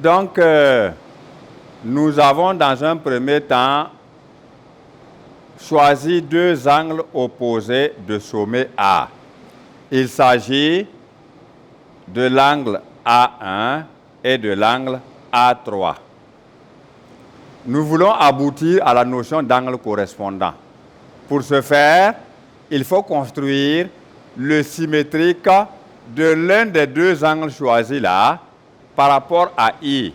Donc, nous avons dans un premier temps choisi deux angles opposés de sommet A. Il s'agit de l'angle A1 et de l'angle A3. Nous voulons aboutir à la notion d'angle correspondant. Pour ce faire, il faut construire le symétrique de l'un des deux angles choisis là par rapport à I.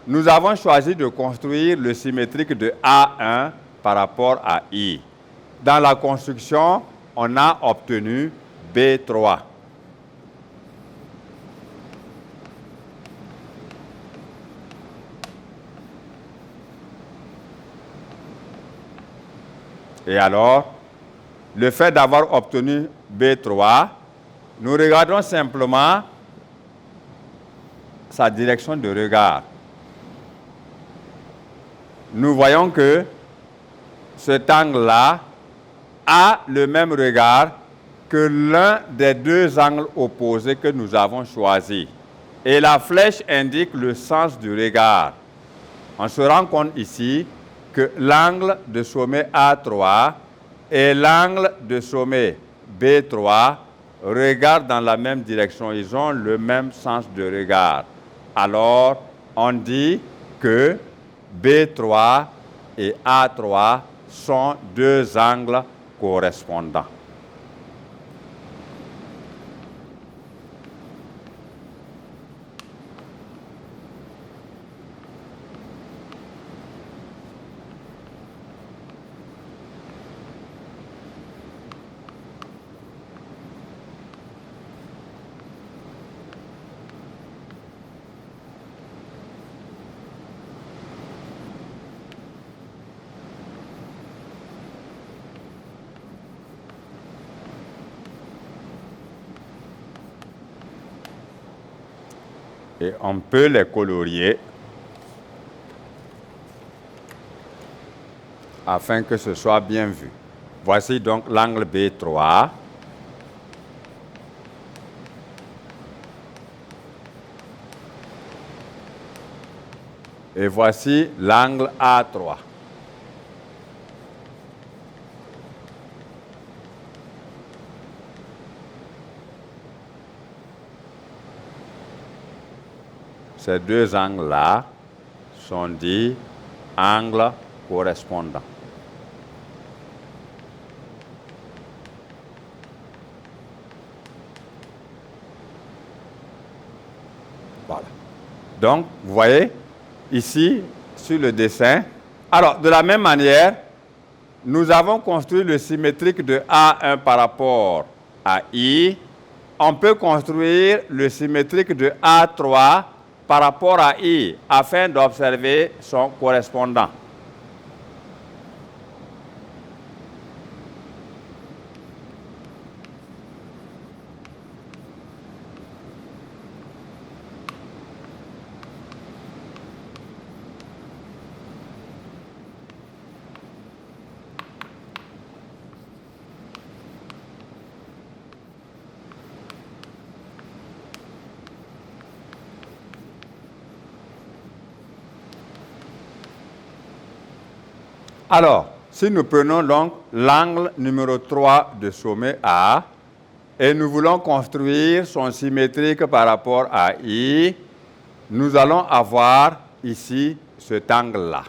Nous avons choisi de construire le symétrique de A1 par rapport à I. Dans la construction, on a obtenu B3. Et alors, le fait d'avoir obtenu B3, nous regardons simplement sa direction de regard. Nous voyons que cet angle-là a le même regard que l'un des deux angles opposés que nous avons choisis. Et la flèche indique le sens du regard. On se rend compte ici que l'angle de sommet A3 et l'angle de sommet B3 regardent dans la même direction. Ils ont le même sens de regard. Alors, on dit que B3 et A3 sont deux angles correspondants. Et on peut les colorier afin que ce soit bien vu. Voici donc l'angle B3. Et voici l'angle A3. Ces deux angles-là sont dits angles correspondants. Voilà. Donc, vous voyez, ici, sur le dessin, alors, de la même manière, nous avons construit le symétrique de A1 par rapport à I. On peut construire le symétrique de A3 par rapport à I, afin d'observer son correspondant. Alors, si nous prenons donc l'angle numéro 3 de sommet A et nous voulons construire son symétrique par rapport à I, nous allons avoir ici cet angle-là.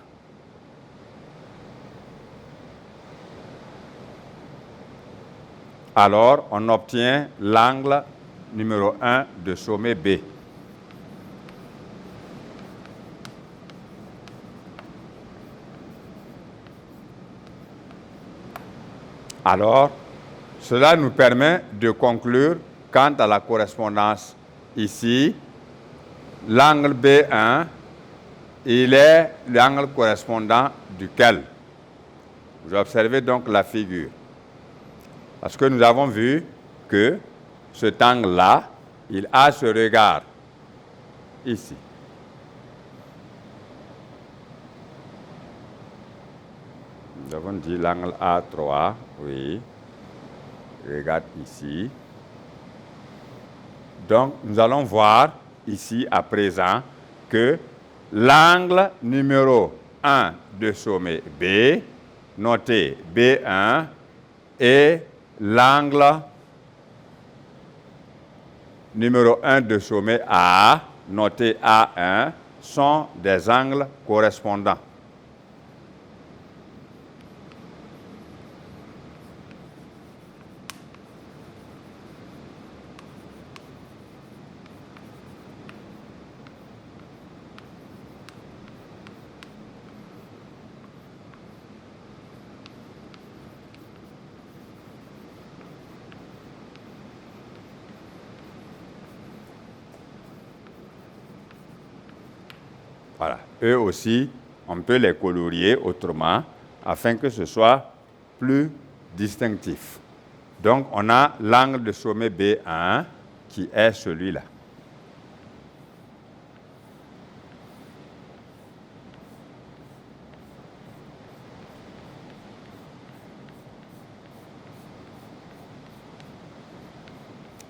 Alors, on obtient l'angle numéro 1 de sommet B. Alors, cela nous permet de conclure quant à la correspondance ici. L'angle B1, il est l'angle correspondant duquel? Vous observez donc la figure. Parce que nous avons vu que cet angle-là, il a ce regard ici. Nous avons dit l'angle A3, oui. Regarde ici. Donc, nous allons voir ici à présent que l'angle numéro 1 de sommet B, noté B1, et l'angle numéro 1 de sommet A, noté A1, sont des angles correspondants. Voilà. Eux aussi, on peut les colorier autrement afin que ce soit plus distinctif. Donc, on a l'angle de sommet B1 qui est celui-là.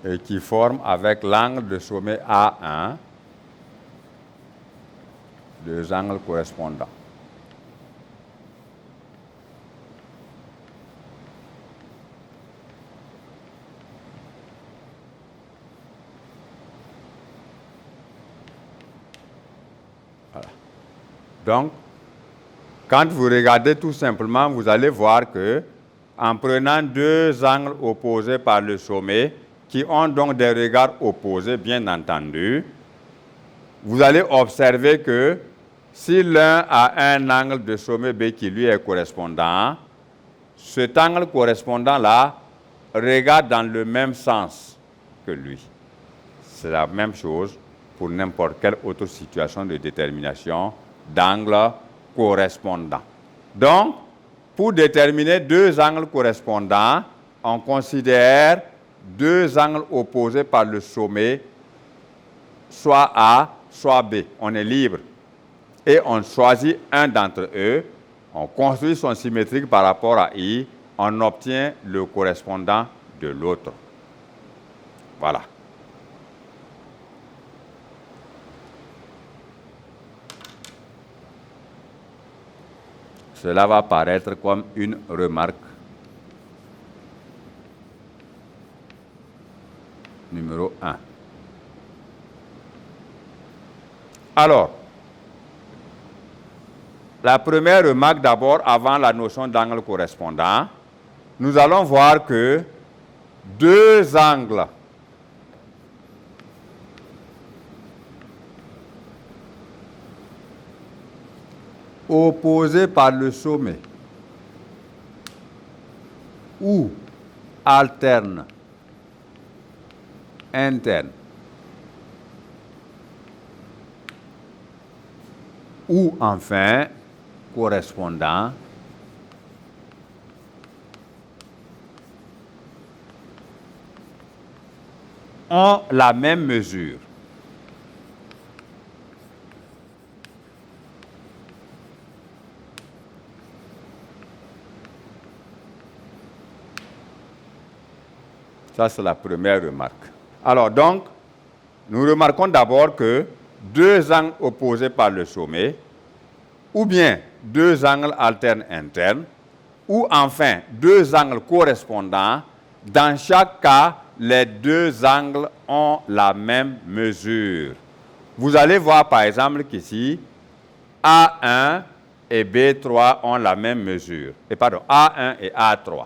Et qui forme avec l'angle de sommet A1 deux angles correspondants. Voilà. Donc, quand vous regardez tout simplement, vous allez voir que, en prenant deux angles opposés par le sommet, qui ont donc des regards opposés, bien entendu, vous allez observer que si l'un a un angle de sommet B qui lui est correspondant, cet angle correspondant-là regarde dans le même sens que lui. C'est la même chose pour n'importe quelle autre situation de détermination d'angle correspondant. Donc, pour déterminer deux angles correspondants, on considère deux angles opposés par le sommet, soit A, soit B. On est libre. Et on choisit un d'entre eux, on construit son symétrique par rapport à I, on obtient le correspondant de l'autre. Voilà. Cela va paraître comme une remarque numéro 1. Alors, la première remarque d'abord, avant la notion d'angle correspondant, nous allons voir que deux angles opposés par le sommet ou alternes internes ou enfin correspondants ont la même mesure. Ça, c'est la première remarque. Alors donc, nous remarquons d'abord que deux angles opposés par le sommet, ou bien deux angles alternes internes, ou enfin deux angles correspondants, dans chaque cas, les deux angles ont la même mesure. Vous allez voir par exemple qu'ici, A1 et B3 ont la même mesure. Et pardon, A1 et A3.